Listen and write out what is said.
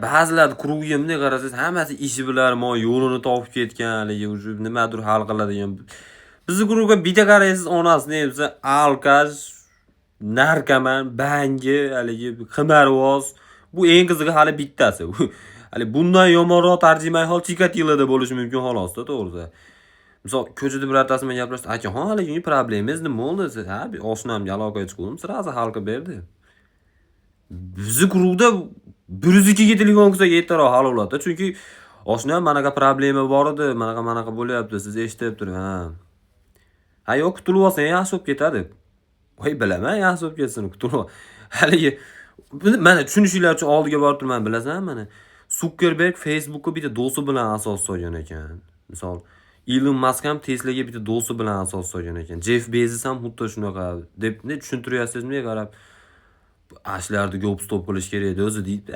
ba'zilar guruhga bunday qarasangiz hammasi ishi bilan yo'lini topib ketgan, haligi уже nimadir hal qiladigan. Bizni guruhga bitta qaraysiz, onasi ne desa, alkash, narkoman, bangi, haligi qimarvoz. Bu eng qizig'i hali bittasi. Hali bundan yomonroq tarjimai hol Chikatilada bo'lishi mumkin xolos-da, to'g'risi. Misol ko'chada birortasi bilan gaplashdi, "Akaxon, haligi problemingiz nima bo'ldi siz?" Ha, bir oshnamga aloqaga chiqdim, sразу hal qilib berdi. Bizni guruhda 102 ga telefon qilsak ertaroq hal bo'ladi-da, chunki oshnam manaqa problema bor edi, manaqa bo'lyapti, siz eshitib turing, ha. Ha, yo'q, kutulib olsang yaxshi bo'lib ketadi. Voy, bilaman, yaxshi bo'lib ketsin, kutulib. Haligi mana tushunishinglar uchun oldiga borib turman, bilasan mana. Zuckerberg Facebook'ga bitta do'sti bilan asos solgan ekan. Misol Elon Musk ham Teslaga bitta do'sti bilan asos solgan ekan. Jeff Bezos ham xuddi shunaqa deb tushuntiryapsizmi qarab. Ashlarni gop stop qilish kerak edi o'zi deydi.